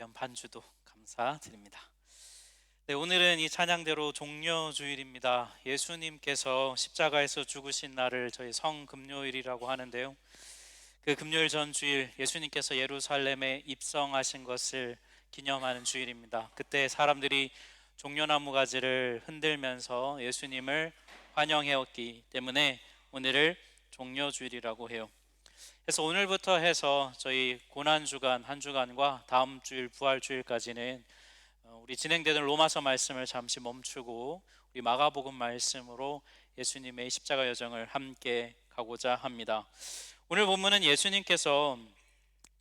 귀한 반주도 감사드립니다. 네, 오늘은 이 찬양대로 종려주일입니다. 예수님께서 십자가에서 죽으신 날을 저희 성금요일이라고 하는데요. 그 금요일 전 주일 예수님께서 예루살렘에 입성하신 것을 기념하는 주일입니다. 그때 사람들이 종려나무 가지를 흔들면서 예수님을 환영해왔기 때문에 오늘을 종려주일이라고 해요. 그래서 오늘부터 해서 저희 고난주간 한 주간과 다음 주일 부활주일까지는 우리 진행되는 로마서 말씀을 잠시 멈추고 우리 마가복음 말씀으로 예수님의 십자가 여정을 함께 가고자 합니다. 오늘 본문은 예수님께서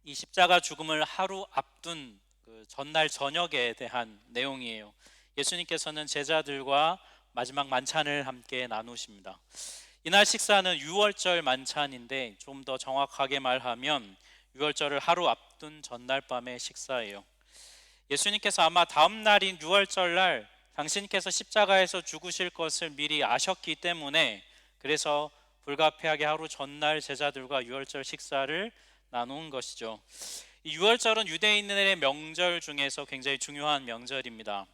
이 십자가 죽음을 하루 앞둔 그 전날 저녁에 대한 내용이에요. 예수님께서는 제자들과 마지막 만찬을 함께 나누십니다. 이날 식사는 유월절 만찬인데 좀 더 정확하게 말하면 유월절을 하루 앞둔 전날 밤의 식사예요. 예수님께서 아마 다음 날인 유월절 날 당신께서 십자가에서 죽으실 것을 미리 아셨기 때문에 그래서 불가피하게 하루 전날 제자들과 유월절 식사를 나눈 것이죠. 이 유월절은 유대인들의 명절 중에서 굉장히 중요한 명절입니다.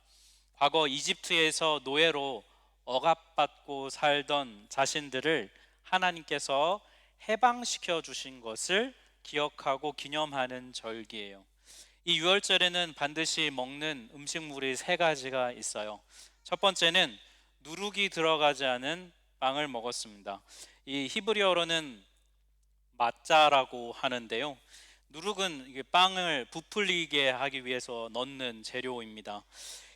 과거 이집트에서 노예로 억압받고 살던 자신들을 하나님께서 해방시켜 주신 것을 기억하고 기념하는 절기예요. 이 유월절에는 반드시 먹는 음식물이 세 가지가 있어요. 첫 번째는 누룩이 들어가지 않은 빵을 먹었습니다. 이 히브리어로는 마짜라고 하는데요. 누룩은 이게 빵을 부풀리게 하기 위해서 넣는 재료입니다.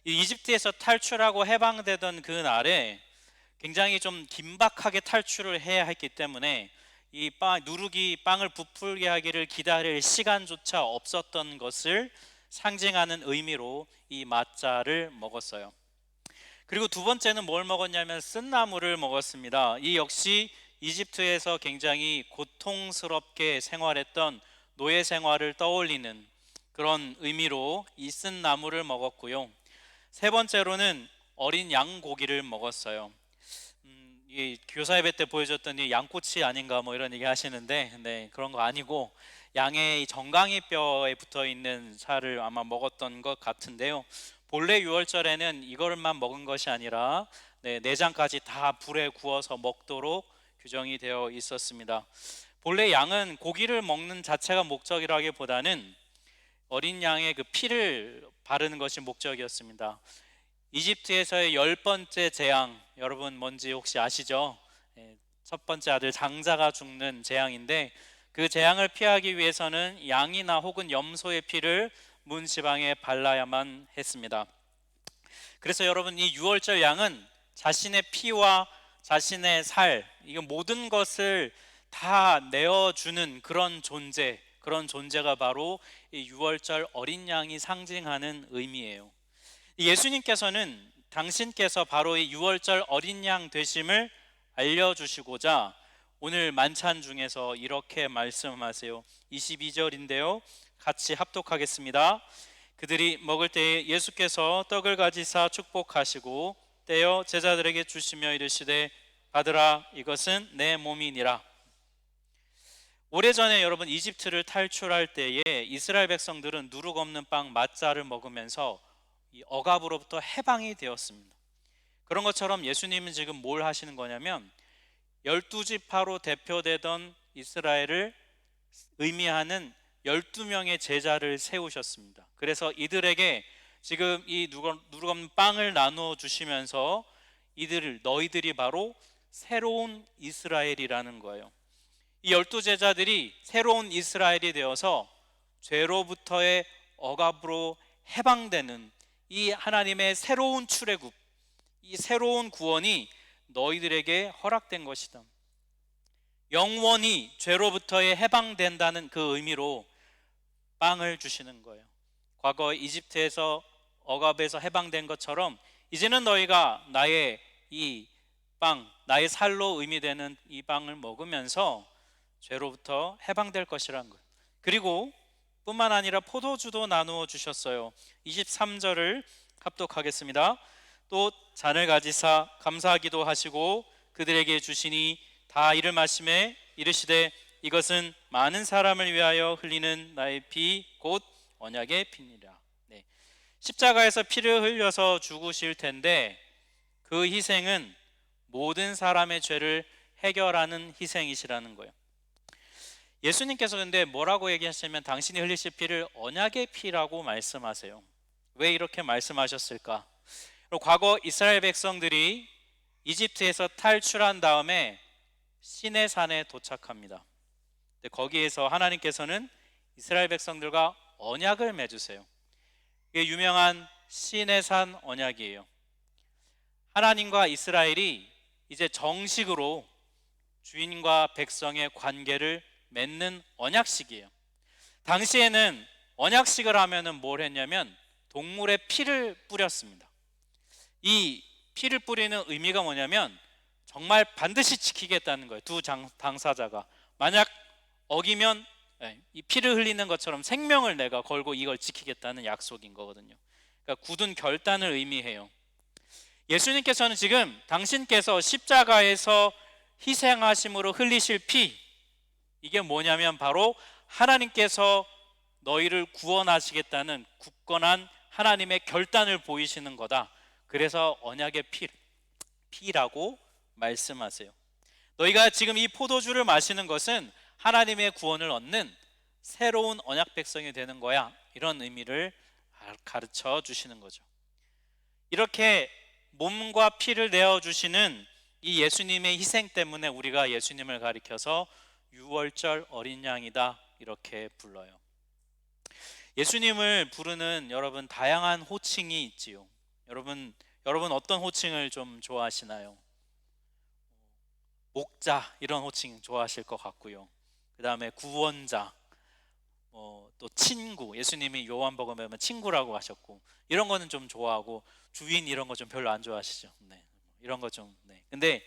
이 이집트에서 탈출하고 해방되던 그 날에 굉장히 좀 긴박하게 탈출을 해야 했기 때문에 누룩이 빵을 부풀게 하기를 기다릴 시간조차 없었던 것을 상징하는 의미로 이 마짜를 먹었어요. 그리고 두 번째는 뭘 먹었냐면 쓴나물을 먹었습니다. 이 역시 이집트에서 굉장히 고통스럽게 생활했던 노예 생활을 떠올리는 그런 의미로 이 쓴나물을 먹었고요. 세 번째로는 어린 양고기를 먹었어요. 이 교사 예배 때 보여줬던 이 양꼬치 아닌가 뭐 이런 얘기 하시는데 네, 그런 거 아니고 양의 정강이 뼈에 붙어 있는 살을 아마 먹었던 것 같은데요. 본래 유월절에는 이것만 먹은 것이 아니라 내장까지 다 불에 구워서 먹도록 규정이 되어 있었습니다. 본래 양은 고기를 먹는 자체가 목적이라기보다는 어린 양의 그 피를 바르는 것이 목적이었습니다. 이집트에서의 10번째 재앙, 여러분 뭔지 혹시 아시죠? 첫 번째 아들 장자가 죽는 재앙인데 그 재앙을 피하기 위해서는 양이나 혹은 염소의 피를 문지방에 발라야만 했습니다. 그래서 여러분 이 유월절 양은 자신의 피와 자신의 살, 이거 모든 것을 다 내어주는 그런 존재가 바로 이 유월절 어린 양이 상징하는 의미예요. 예수님께서는 당신께서 바로 이 유월절 어린 양 되심을 알려주시고자 오늘 만찬 중에서 이렇게 말씀하세요. 22절인데요. 같이 합독하겠습니다. 그들이 먹을 때에 예수께서 떡을 가지사 축복하시고 떼어 제자들에게 주시며 이르시되 받으라 이것은 내 몸이니라. 오래전에 여러분 이집트를 탈출할 때에 이스라엘 백성들은 누룩 없는 빵 마짜를 먹으면서 이 억압으로부터 해방이 되었습니다. 그런 것처럼 예수님은 지금 뭘 하시는 거냐면 12지파로 대표되던 이스라엘을 의미하는 12명의 제자를 세우셨습니다. 그래서 이들에게 지금 이 누룩 없는 빵을 나누어 주시면서 너희들이 바로 새로운 이스라엘이라는 거예요. 이 12제자들이 새로운 이스라엘이 되어서 죄로부터의 억압으로 해방되는 이 하나님의 새로운 출애굽, 이 새로운 구원이 너희들에게 허락된 것이다. 영원히 죄로부터의 해방된다는 그 의미로 빵을 주시는 거예요. 과거 이집트에서 억압에서 해방된 것처럼 이제는 너희가 나의 이 빵, 나의 살로 의미되는 이 빵을 먹으면서 죄로부터 해방될 것이라는 거예요. 그리고 뿐만 아니라 포도주도 나누어 주셨어요. 23절을 합독하겠습니다. 또 잔을 가지사 감사하기도 하시고 그들에게 주시니 다 이를 마시매 이르시되 이것은 많은 사람을 위하여 흘리는 나의 피 곧 언약의 피니라. 십자가에서 피를 흘려서 죽으실 텐데 그 희생은 모든 사람의 죄를 해결하는 희생이시라는 거예요. 예수님께서 근데 뭐라고 얘기하시면 당신이 흘리실 피를 언약의 피라고 말씀하세요. 왜 이렇게 말씀하셨을까? 과거 이스라엘 백성들이 이집트에서 탈출한 다음에 시내 산에 도착합니다. 거기에서 하나님께서는 이스라엘 백성들과 언약을 맺으세요. 이게 유명한 시내 산 언약이에요. 하나님과 이스라엘이 이제 정식으로 주인과 백성의 관계를 맺는 언약식이에요. 당시에는 언약식을 하면은 뭘 했냐면 동물의 피를 뿌렸습니다. 이 피를 뿌리는 의미가 뭐냐면 정말 반드시 지키겠다는 거예요. 두 당사자가 만약 어기면 이 피를 흘리는 것처럼 생명을 내가 걸고 이걸 지키겠다는 약속인 거거든요. 그러니까 굳은 결단을 의미해요. 예수님께서는 지금 당신께서 십자가에서 희생하심으로 흘리실 피, 이게 뭐냐면 바로 하나님께서 너희를 구원하시겠다는 굳건한 하나님의 결단을 보이시는 거다. 그래서 언약의 피라고 말씀하세요. 너희가 지금 이 포도주를 마시는 것은 하나님의 구원을 얻는 새로운 언약 백성이 되는 거야. 이런 의미를 가르쳐 주시는 거죠. 이렇게 몸과 피를 내어주시는 이 예수님의 희생 때문에 우리가 예수님을 가리켜서 유월절 어린 양이다 이렇게 불러요. 예수님을 부르는 여러분 다양한 호칭이 있지요. 여러분 어떤 호칭을 좀 좋아하시나요? 목자 이런 호칭 좋아하실 것 같고요. 그 다음에 구원자, 또 친구, 예수님이 요한복음에 보면 친구라고 하셨고 이런 거는 좀 좋아하고 주인 이런 거 좀 별로 안 좋아하시죠. 네, 이런 거 좀. 네. 근데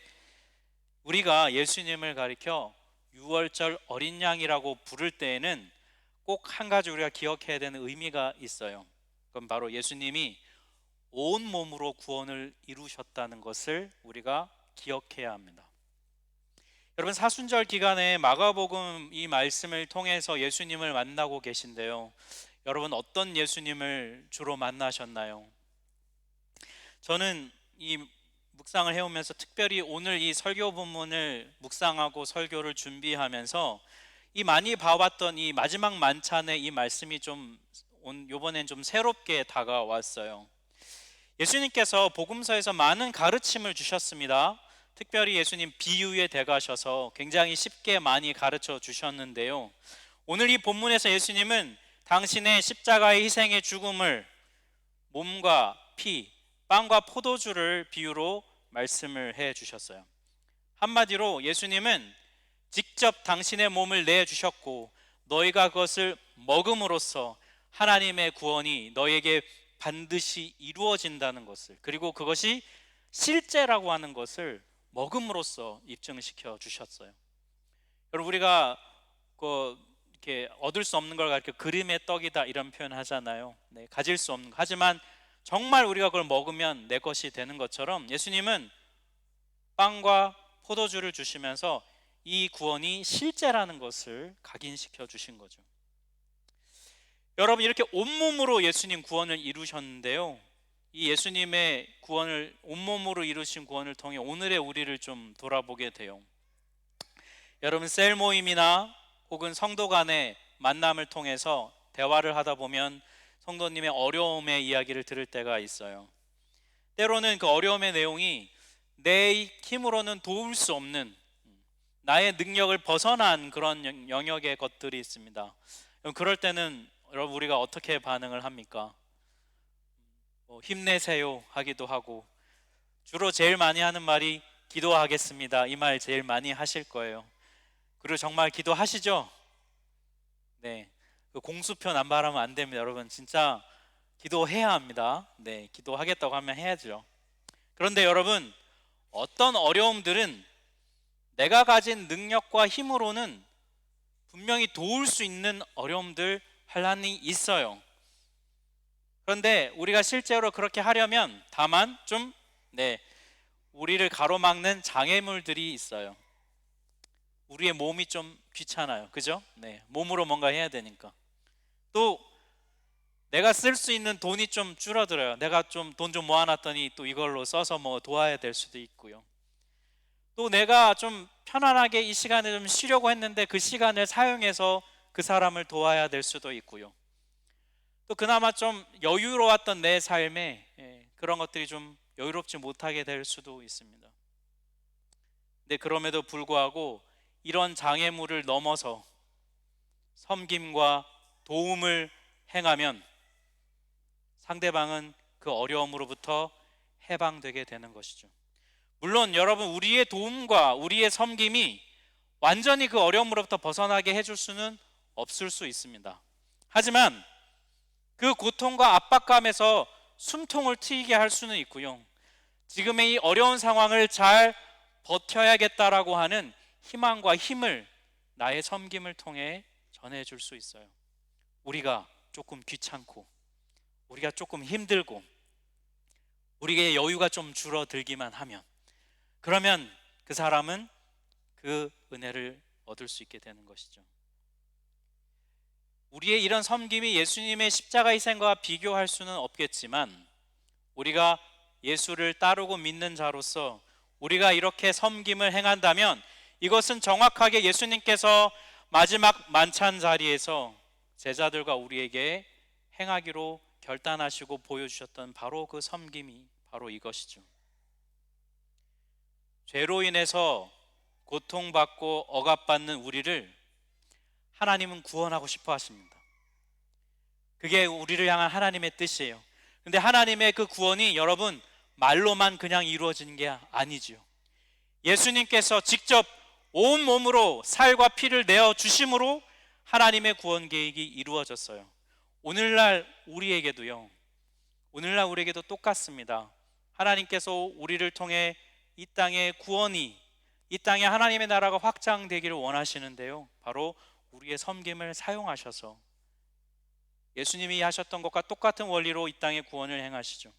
우리가 예수님을 가리켜 유월절 어린 양이라고 부를 때에는 꼭 한 가지 우리가 기억해야 되는 의미가 있어요. 그건 바로 예수님이 온 몸으로 구원을 이루셨다는 것을 우리가 기억해야 합니다. 여러분 사순절 기간에 마가복음 이 말씀을 통해서 예수님을 만나고 계신데요. 여러분 어떤 예수님을 주로 만나셨나요? 저는 이 묵상을 해오면서 특별히 오늘 이 설교 본문을 묵상하고 설교를 준비하면서 이 많이 봐왔던 이 마지막 만찬의 이 말씀이 좀 요번엔 좀 새롭게 다가왔어요. 예수님께서 복음서에서 많은 가르침을 주셨습니다. 특별히 예수님 비유에 대가셔서 굉장히 쉽게 많이 가르쳐 주셨는데요. 오늘 이 본문에서 예수님은 당신의 십자가의 희생의 죽음을 몸과 피, 빵과 포도주를 비유로 말씀을 해 주셨어요. 한마디로 예수님은 직접 당신의 몸을 내주셨고 너희가 그것을 먹음으로써 하나님의 구원이 너에게 반드시 이루어진다는 것을, 그리고 그것이 실제라고 하는 것을 먹음으로써 입증시켜 주셨어요. 여러분 우리가 이렇게 얻을 수 없는 걸 가리켜 그림의 떡이다 이런 표현 하잖아요. 네, 가질 수 없는 거. 하지만 정말 우리가 그걸 먹으면 내 것이 되는 것처럼 예수님은 빵과 포도주를 주시면서 이 구원이 실제라는 것을 각인시켜 주신 거죠. 여러분 이렇게 온몸으로 예수님 구원을 이루셨는데요. 이 예수님의 구원을 온몸으로 이루신 구원을 통해 오늘의 우리를 좀 돌아보게 돼요. 여러분 셀 모임이나 혹은 성도 간의 만남을 통해서 대화를 하다 보면 성도님의 어려움의 이야기를 들을 때가 있어요. 때로는 그 어려움의 내용이 내 힘으로는 도울 수 없는 나의 능력을 벗어난 그런 영역의 것들이 있습니다. 그럴 때는 여러분 우리가 어떻게 반응을 합니까? 힘내세요 하기도 하고, 주로 제일 많이 하는 말이 기도하겠습니다 이 말 제일 많이 하실 거예요. 그리고 정말 기도하시죠? 네, 그 공수표 남발하면 안 됩니다. 여러분 진짜 기도해야 합니다. 네, 기도하겠다고 하면 해야죠. 그런데 여러분 어떤 어려움들은 내가 가진 능력과 힘으로는 분명히 도울 수 있는 어려움들, 환난이 있어요. 그런데 우리가 실제로 그렇게 하려면 다만 좀 우리를 가로막는 장애물들이 있어요. 우리의 몸이 좀 귀찮아요. 그죠? 네, 몸으로 뭔가 해야 되니까. 또 내가 쓸 수 있는 돈이 좀 줄어들어요. 내가 좀 돈 좀 모아놨더니 또 이걸로 써서 뭐 도와야 될 수도 있고요. 또 내가 좀 편안하게 이 시간에 좀 쉬려고 했는데 그 시간을 사용해서 그 사람을 도와야 될 수도 있고요. 또 그나마 좀 여유로웠던 내 삶에 그런 것들이 좀 여유롭지 못하게 될 수도 있습니다. 근데 그럼에도 불구하고 이런 장애물을 넘어서 섬김과 도움을 행하면 상대방은 그 어려움으로부터 해방되게 되는 것이죠. 물론 여러분, 우리의 도움과 우리의 섬김이 완전히 그 어려움으로부터 벗어나게 해줄 수는 없을 수 있습니다. 하지만 그 고통과 압박감에서 숨통을 트이게 할 수는 있고요. 지금의 이 어려운 상황을 잘 버텨야겠다라고 하는 희망과 힘을 나의 섬김을 통해 전해줄 수 있어요. 우리가 조금 귀찮고, 우리가 조금 힘들고, 우리의 여유가 좀 줄어들기만 하면, 그러면 그 사람은 그 은혜를 얻을 수 있게 되는 것이죠. 우리의 이런 섬김이 예수님의 십자가 희생과 비교할 수는 없겠지만, 우리가 예수를 따르고 믿는 자로서 우리가 이렇게 섬김을 행한다면 이것은 정확하게 예수님께서 마지막 만찬 자리에서 제자들과 우리에게 행하기로 결단하시고 보여주셨던 바로 그 섬김이 바로 이것이죠. 죄로 인해서 고통받고 억압받는 우리를 하나님은 구원하고 싶어 하십니다. 그게 우리를 향한 하나님의 뜻이에요. 근데 하나님의 그 구원이 여러분 말로만 그냥 이루어지는 게 아니죠. 예수님께서 직접 온몸으로 살과 피를 내어 주심으로 하나님의 구원 계획이 이루어졌어요. 오늘날 우리에게도요, 오늘날 우리에게도 똑같습니다. 하나님께서 우리를 통해 이 땅의 구원이, 이 땅에 하나님의 나라가 확장되기를 원하시는데요, 바로 우리의 섬김을 사용하셔서 예수님이 하셨던 것과 똑같은 원리로 이 땅의 구원을 행하시죠.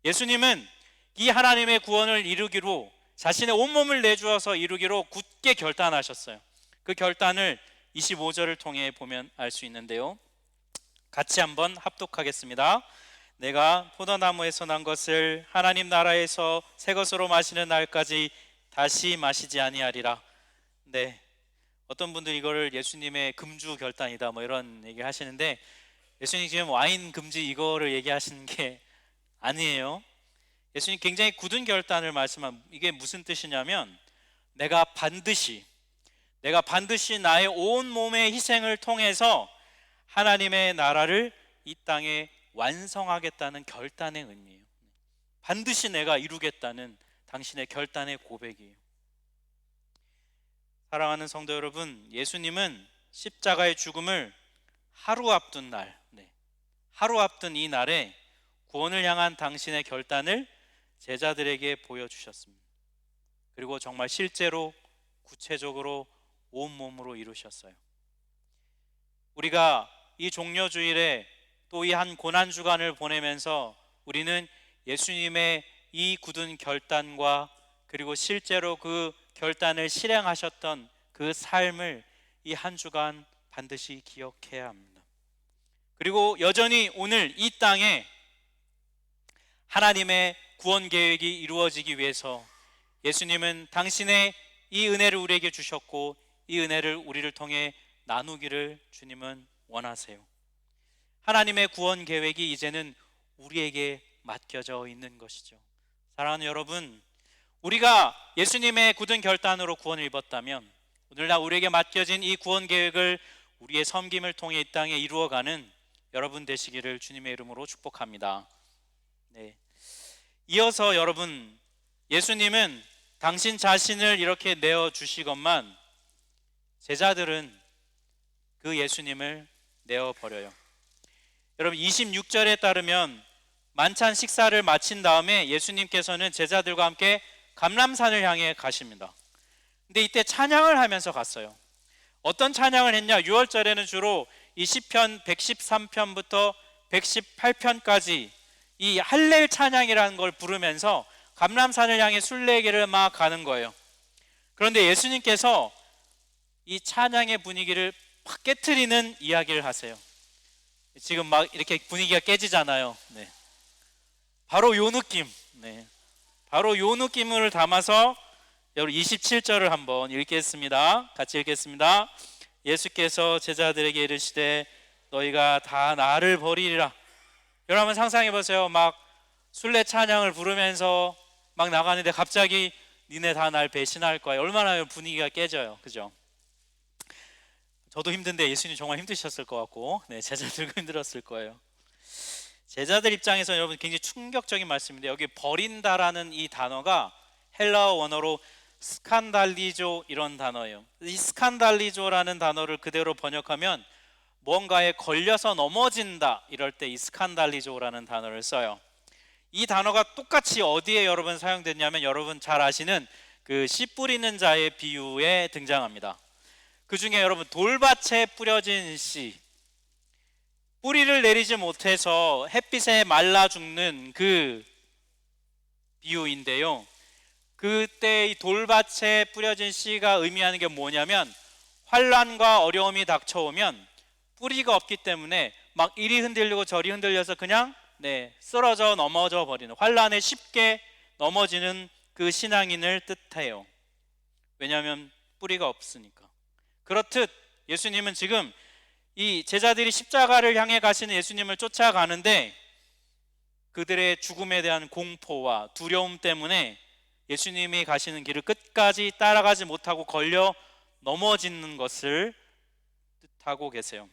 예수님은 이 하나님의 구원을 이루기로, 자신의 온몸을 내주어서 이루기로 굳게 결단하셨어요. 그 결단을 25절을 통해 보면 알 수 있는데요, 같이 한번 합독하겠습니다. 내가 포도나무에서 난 것을 하나님 나라에서 새 것으로 마시는 날까지 다시 마시지 아니하리라. 네, 어떤 분들이 이거를 예수님의 금주 결단이다 뭐 이런 얘기 하시는데, 예수님 지금 와인 금지 이거를 얘기하시는 게 아니에요. 예수님 굉장히 굳은 결단을 말씀한, 이게 무슨 뜻이냐면 내가 반드시 나의 온 몸의 희생을 통해서 하나님의 나라를 이 땅에 완성하겠다는 결단의 의미예요. 반드시 내가 이루겠다는 당신의 결단의 고백이에요. 사랑하는 성도 여러분, 예수님은 십자가의 죽음을 하루 앞둔 날, 하루 앞둔 이 날에 구원을 향한 당신의 결단을 제자들에게 보여주셨습니다. 그리고 정말 실제로 구체적으로 온몸으로 이루셨어요. 우리가 이 종려주일에 또 이 한 고난주간을 보내면서 우리는 예수님의 이 굳은 결단과 그리고 실제로 그 결단을 실행하셨던 그 삶을 이 한 주간 반드시 기억해야 합니다. 그리고 여전히 오늘 이 땅에 하나님의 구원 계획이 이루어지기 위해서 예수님은 당신의 이 은혜를 우리에게 주셨고, 이 은혜를 우리를 통해 나누기를 주님은 원하세요. 하나님의 구원 계획이 이제는 우리에게 맡겨져 있는 것이죠. 사랑하는 여러분, 우리가 예수님의 굳은 결단으로 구원을 입었다면 오늘날 우리에게 맡겨진 이 구원 계획을 우리의 섬김을 통해 이 땅에 이루어가는 여러분 되시기를 주님의 이름으로 축복합니다. 네. 이어서 여러분, 예수님은 당신 자신을 이렇게 내어주시건만 제자들은 그 예수님을 내어버려요. 여러분, 26절에 따르면 만찬 식사를 마친 다음에 예수님께서는 제자들과 함께 감람산을 향해 가십니다. 근데 이때 찬양을 하면서 갔어요. 어떤 찬양을 했냐? 6월절에는 주로 이 시편 113편부터 118편까지 이 할렐 찬양이라는 걸 부르면서 감람산을 향해 순례길을 막 가는 거예요. 그런데 예수님께서 이 찬양의 분위기를 확 깨트리는 이야기를 하세요. 지금 막 이렇게 분위기가 깨지잖아요. 네. 바로 요 느낌. 네. 바로 요 느낌을 담아서 여러분 27절을 한번 읽겠습니다. 같이 읽겠습니다. 예수께서 제자들에게 이르시되 너희가 다 나를 버리리라. 여러분 상상해 보세요. 막 순례 찬양을 부르면서 막 나가는데 갑자기 니네 다 날 배신할 거야. 얼마나 분위기가 깨져요. 그죠? 저도 힘든데 예수님 정말 힘드셨을 것 같고, 네, 제자들도 힘들었을 거예요. 제자들 입장에서 여러분 굉장히 충격적인 말씀인데, 여기 버린다라는 이 단어가 헬라어 원어로 스칸달리조 이런 단어예요. 이 스칸달리조라는 단어를 그대로 번역하면 뭔가에 걸려서 넘어진다 이럴 때 이 스칸달리조라는 단어를 써요. 이 단어가 똑같이 어디에 여러분 사용됐냐면 여러분 잘 아시는 그 씨 뿌리는 자의 비유에 등장합니다. 그 중에 여러분 돌밭에 뿌려진 씨, 뿌리를 내리지 못해서 햇빛에 말라 죽는 그 비유인데요. 그때 이 돌밭에 뿌려진 씨가 의미하는 게 뭐냐면 환난과 어려움이 닥쳐오면 뿌리가 없기 때문에 막 이리 흔들리고 저리 흔들려서 그냥 쓰러져 넘어져 버리는, 환난에 쉽게 넘어지는 그 신앙인을 뜻해요. 왜냐하면 뿌리가 없으니까. 그렇듯 예수님은 지금 이 제자들이 십자가를 향해 가시는 예수님을 쫓아가는데 그들의 죽음에 대한 공포와 두려움 때문에 예수님이 가시는 길을 끝까지 따라가지 못하고 걸려 넘어지는 것을 뜻하고 계세요.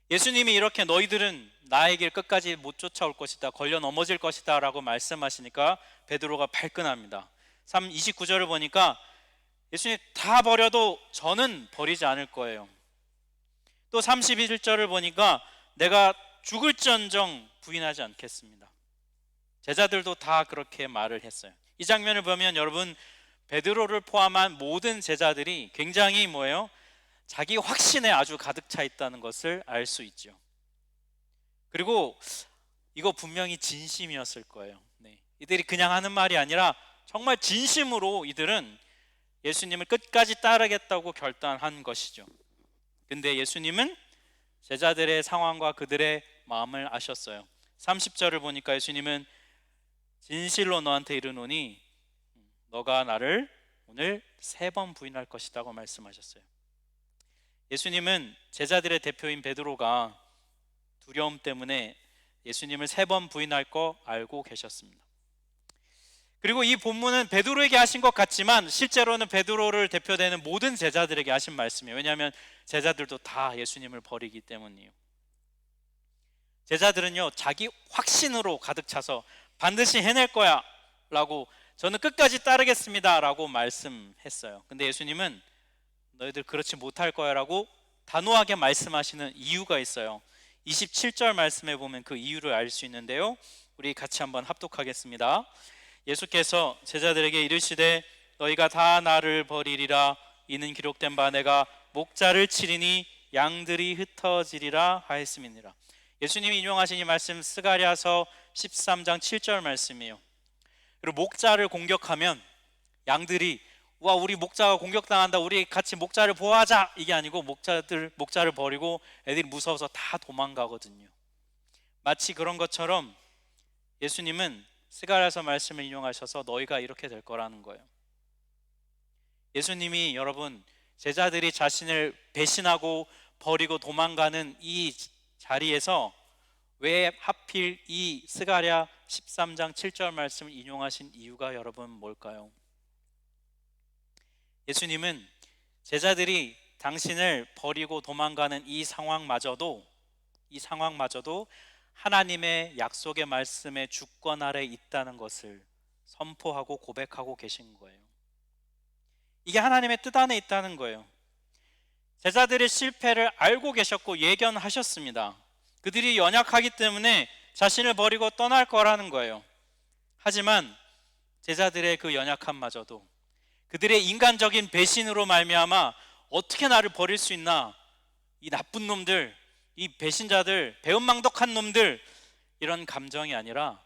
예수님이 이렇게 너희들은 나의 길 끝까지 못 쫓아올 것이다, 걸려 넘어질 것이다 라고 말씀하시니까 베드로가 발끈합니다. 29절을 보니까 예수님 다 버려도 저는 버리지 않을 거예요. 또 31절을 보니까 내가 죽을지언정 부인하지 않겠습니다. 제자들도 다 그렇게 말을 했어요. 이 장면을 보면 여러분 베드로를 포함한 모든 제자들이 굉장히 자기 확신에 아주 가득 차 있다는 것을 알 수 있죠. 그리고 이거 분명히 진심이었을 거예요. 이들이 그냥 하는 말이 아니라 정말 진심으로 이들은 예수님을 끝까지 따르겠다고 결단한 것이죠. 근데 예수님은 제자들의 상황과 그들의 마음을 아셨어요. 30절을 보니까 예수님은 진실로 너한테 이르노니 너가 나를 오늘 3번 부인할 것이라고 말씀하셨어요. 예수님은 제자들의 대표인 베드로가 두려움 때문에 예수님을 3번 부인할 거 알고 계셨습니다. 그리고 이 본문은 베드로에게 하신 것 같지만 실제로는 베드로를 대표되는 모든 제자들에게 하신 말씀이에요. 왜냐하면 제자들도 다 예수님을 버리기 때문이에요. 제자들은요 자기 확신으로 가득 차서 반드시 해낼 거야 라고, 저는 끝까지 따르겠습니다 라고 말씀했어요. 근데 예수님은 너희들 그렇지 못할 거야 라고 단호하게 말씀하시는 이유가 있어요. 27절 말씀에 보면 그 이유를 알 수 있는데요, 우리 같이 한번 합독하겠습니다. 예수께서 제자들에게 이르시되 너희가 다 나를 버리리라. 이는 기록된 바 내가 목자를 치리니 양들이 흩어지리라 하였음이니라. 예수님이 인용하신 이 말씀 스가랴서 13장 7절 말씀이에요. 그리고 목자를 공격하면 양들이 와 우리 목자가 공격당한다, 우리 같이 목자를 보호하자, 이게 아니고 목자를 버리고 애들이 무서워서 다 도망가거든요. 마치 그런 것처럼 예수님은 스가랴서 말씀을 인용하셔서 너희가 이렇게 될 거라는 거예요. 예수님이 여러분 제자들이 자신을 배신하고 버리고 도망가는 이 자리에서 왜 하필 이 스가랴 13장 7절 말씀을 인용하신 이유가 여러분 뭘까요? 예수님은 제자들이 당신을 버리고 도망가는 이 상황마저도 하나님의 약속의 말씀의 주권 아래 있다는 것을 선포하고 고백하고 계신 거예요. 이게 하나님의 뜻 안에 있다는 거예요. 제자들의 실패를 알고 계셨고 예견하셨습니다. 그들이 연약하기 때문에 자신을 버리고 떠날 거라는 거예요. 하지만 제자들의 그 연약함마저도 그들의 인간적인 배신으로 말미암아 어떻게 나를 버릴 수 있나, 이 나쁜 놈들, 이 배신자들, 배은망덕한 놈들, 이런 감정이 아니라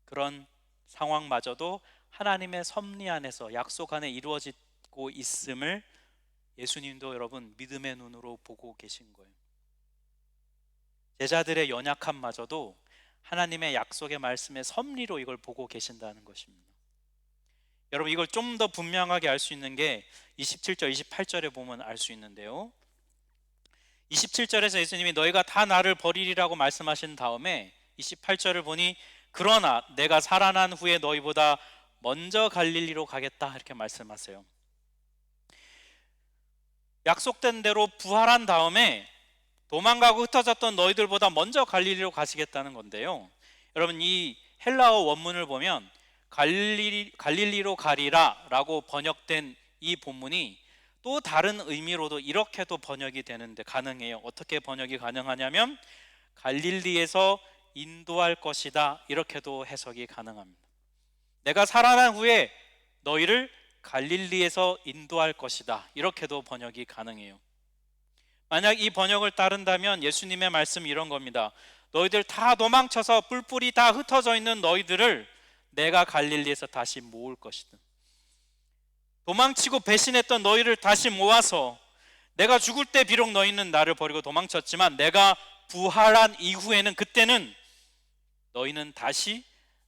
그런 상황마저도 하나님의 섭리 안에서 약속 안에 이루어지고 있음을 예수님도 여러분 믿음의 눈으로 보고 계신 거예요. 제자들의 연약함마저도 하나님의 약속의 말씀의 섭리로 이걸 보고 계신다는 것입니다. 여러분, 이걸 좀 더 분명하게 알 수 있는 게 27절, 28절에 보면 알 수 있는데요. 27절에서 예수님이 너희가 다 나를 버리리라고 말씀하신 다음에 28절을 보니 그러나 내가 살아난 후에 너희보다 먼저 갈릴리로 가겠다 이렇게 말씀하세요. 약속된 대로 부활한 다음에 도망가고 흩어졌던 너희들보다 먼저 갈릴리로 가시겠다는 건데요. 여러분, 이 헬라어 원문을 보면 갈릴리로 가리라 라고 번역된 이 본문이 또 다른 의미로도 이렇게도 번역이 되는데 가능해요. 어떻게 번역이 가능하냐면 갈릴리에서 인도할 것이다 이렇게도 해석이 가능합니다. 내가 살아난 후에 너희를 갈릴리에서 인도할 것이다 이렇게도 번역이 가능해요. 만약 이 번역을 따른다면 예수님의 말씀이 이런 겁니다. 너희들 다 도망쳐서 뿔뿔이 다 흩어져 있는 너희들을 내가 갈릴리에서 다시 모을 것이다. 도망치고 배신했던 너희를 다시 모아서 내가 죽을 때 비록 너희는 나를 버리고 도망쳤지만 내가 부활한 이후에는 그때는 너희는 다시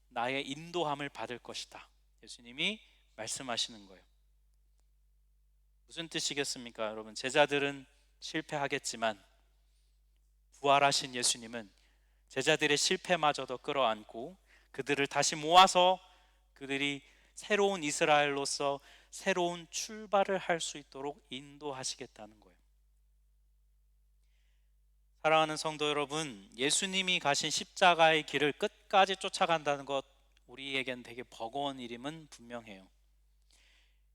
나의 인도함을 받을 것이다. 예수님이 말씀하시는 거예요. 무슨 뜻이겠습니까? 여러분, 제자들은 실패하겠지만 부활하신 예수님은 제자들의 실패마저도 끌어안고 그들을 다시 모아서 그들이 새로운 이스라엘로서 새로운 출발을 할 수 있도록 인도하시겠다는 거예요. 사랑하는 성도 여러분, 예수님이 가신 십자가의 길을 끝까지 쫓아간다는 것, 우리에겐 되게 버거운 일임은 분명해요.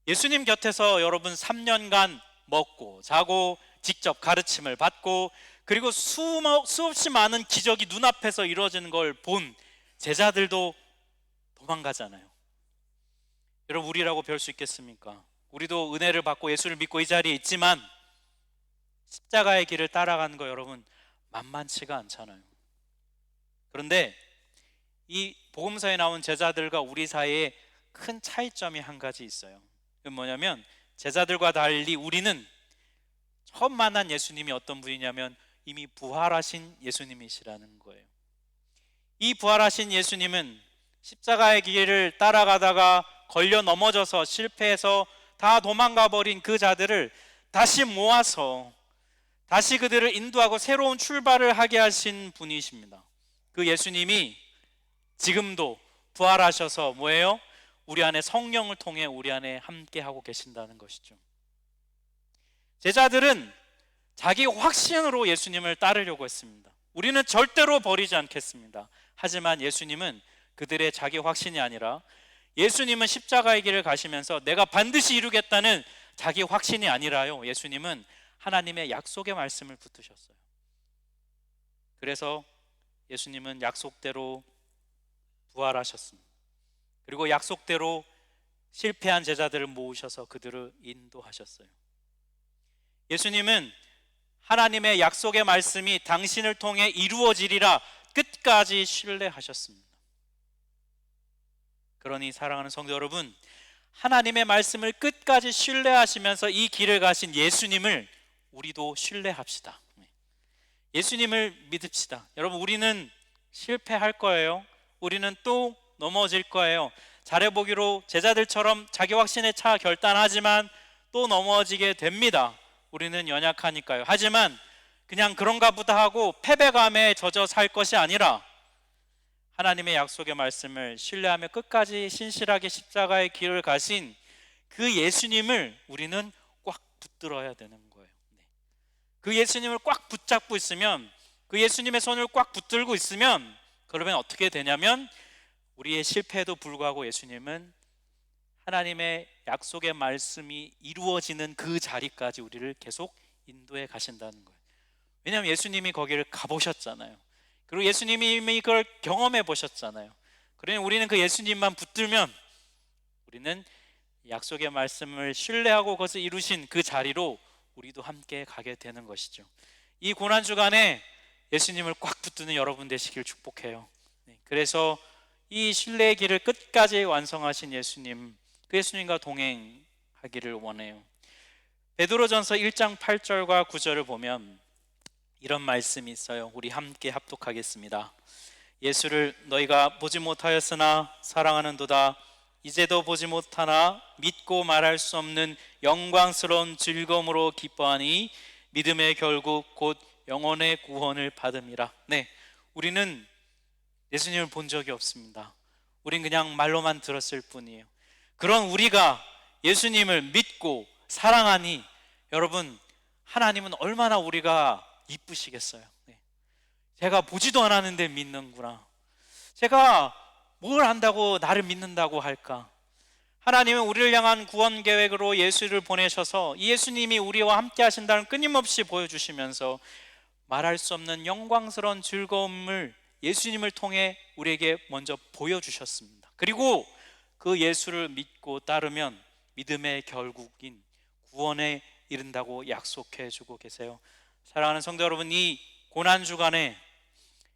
예수님 곁에서 여러분 3년간 먹고 자고 직접 가르침을 받고 그리고 수없이 많은 기적이 눈앞에서 이루어지는 걸 본 제자들도 도망가잖아요. 여러분, 우리라고 별 수 있겠습니까? 우리도 은혜를 받고 예수를 믿고 이 자리에 있지만 십자가의 길을 따라가는 거 여러분 만만치가 않잖아요. 그런데 이 복음서에 나온 제자들과 우리 사이에 큰 차이점이 한 가지 있어요. 그건 뭐냐면 제자들과 달리 우리는 처음 만난 예수님이 어떤 분이냐면 이미 부활하신 예수님이시라는 거예요. 이 부활하신 예수님은 십자가의 길을 따라가다가 걸려 넘어져서 실패해서 다 도망가 버린 그 자들을 다시 모아서 다시 그들을 인도하고 새로운 출발을 하게 하신 분이십니다. 그 예수님이 지금도 부활하셔서 뭐예요? 우리 안에 성령을 통해 우리 안에 함께 하고 계신다는 것이죠. 제자들은 자기 확신으로 예수님을 따르려고 했습니다. 우리는 절대로 버리지 않겠습니다. 하지만 예수님은 그들의 자기 확신이 아니라 예수님은 십자가의 길을 가시면서 내가 반드시 이루겠다는 자기 확신이 아니라요, 예수님은 하나님의 약속의 말씀을 붙드셨어요. 그래서 예수님은 약속대로 부활하셨습니다. 그리고 약속대로 실패한 제자들을 모으셔서 그들을 인도하셨어요. 예수님은 하나님의 약속의 말씀이 당신을 통해 이루어지리라 끝까지 신뢰하셨습니다. 그러니 사랑하는 성도 여러분, 하나님의 말씀을 끝까지 신뢰하시면서 이 길을 가신 예수님을 우리도 신뢰합시다. 예수님을 믿읍시다. 여러분, 우리는 실패할 거예요. 우리는 또 넘어질 거예요. 잘해보기로 제자들처럼 자기 확신에 차 결단하지만 또 넘어지게 됩니다. 우리는 연약하니까요. 하지만 그냥 그런가 보다 하고 패배감에 젖어 살 것이 아니라 하나님의 약속의 말씀을 신뢰하며 끝까지 신실하게 십자가의 길을 가신 그 예수님을 우리는 꽉 붙들어야 되는 거예요. 그 예수님을 꽉 붙잡고 있으면, 그 예수님의 손을 꽉 붙들고 있으면 그러면 어떻게 되냐면 우리의 실패에도 불구하고 예수님은 하나님의 약속의 말씀이 이루어지는 그 자리까지 우리를 계속 인도해 가신다는 거예요. 왜냐하면 예수님이 거기를 가보셨잖아요. 그리고 예수님이 이미 그걸 경험해 보셨잖아요. 그러니 우리는 그 예수님만 붙들면 우리는 약속의 말씀을 신뢰하고 그것을 이루신 그 자리로 우리도 함께 가게 되는 것이죠. 이 고난주간에 예수님을 꽉 붙드는 여러분 되시길 축복해요. 그래서 이 신뢰의 길을 끝까지 완성하신 예수님, 그 예수님과 동행하기를 원해요. 베드로전서 1장 8절과 9절을 보면 이런 말씀이 있어요. 우리 함께 합독하겠습니다. 예수를 너희가 보지 못하였으나 사랑하는도다. 이제도 보지 못하나 믿고 말할 수 없는 영광스러운 즐거움으로 기뻐하니 믿음의 결국 곧 영혼의 구원을 받음이라. 네, 우리는 예수님을 본 적이 없습니다. 우린 그냥 말로만 들었을 뿐이에요. 그런 우리가 예수님을 믿고 사랑하니 여러분, 하나님은 얼마나 우리가 이쁘시겠어요. 네. 제가 보지도 않았는데 믿는구나. 제가 뭘 안다고 나를 믿는다고 할까? 하나님은 우리를 향한 구원 계획으로 예수를 보내셔서 이 예수님이 우리와 함께 하신다는 끊임없이 보여주시면서 말할 수 없는 영광스러운 즐거움을 예수님을 통해 우리에게 먼저 보여주셨습니다. 그리고 그 예수를 믿고 따르면 믿음의 결국인 구원에 이른다고 약속해 주고 계세요. 사랑하는 성도 여러분, 이 고난주간에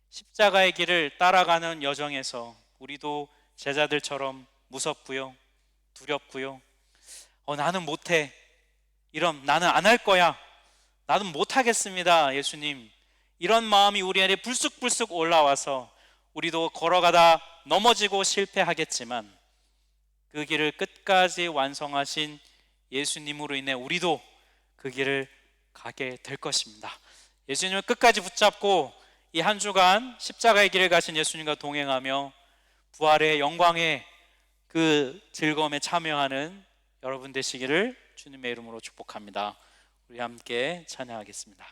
십자가의 길을 따라가는 여정에서 우리도 제자들처럼 무섭고요, 두렵고요, 나는 못해, 이런 나는 안 할 거야, 나는 못하겠습니다 예수님, 이런 마음이 우리 안에 불쑥불쑥 올라와서 우리도 걸어가다 넘어지고 실패하겠지만 그 길을 끝까지 완성하신 예수님으로 인해 우리도 그 길을 가게 될 것입니다. 예수님을 끝까지 붙잡고 이 한 주간 십자가의 길을 가신 예수님과 동행하며 부활의 영광의 그 즐거움에 참여하는 여러분 되시기를 주님의 이름으로 축복합니다. 우리 함께 찬양하겠습니다.